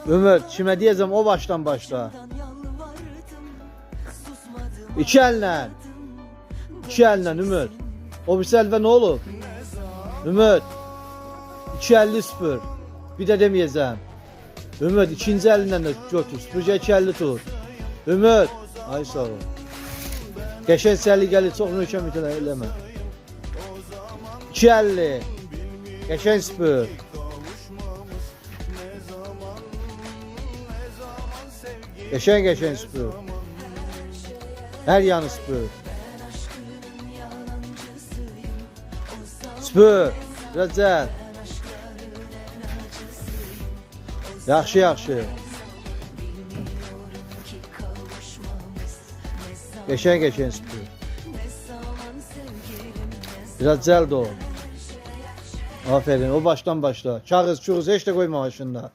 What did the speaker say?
Ümit, kime diyeceğim o baştan başla. İki elle. İki elle Ümit. O bir selve ne olur? Ümit. 2.50 bir de demeyeceğim. Ümit ikinci elinden de götür. Süpürge 2.50 tut. Ümit. Ay sağ ol. Geçen seli gelir çok möhkəm itələ eləmə. 2.50. Geçen süpür. Geçen süpür. Her yanı süpür. Süpür. Rəcəl. Yaxşı yaxşı. Geçen süpür. Biraz cəld ol. Aferin, o baştan başla. Kağız, çuğuz heç də koyma başında.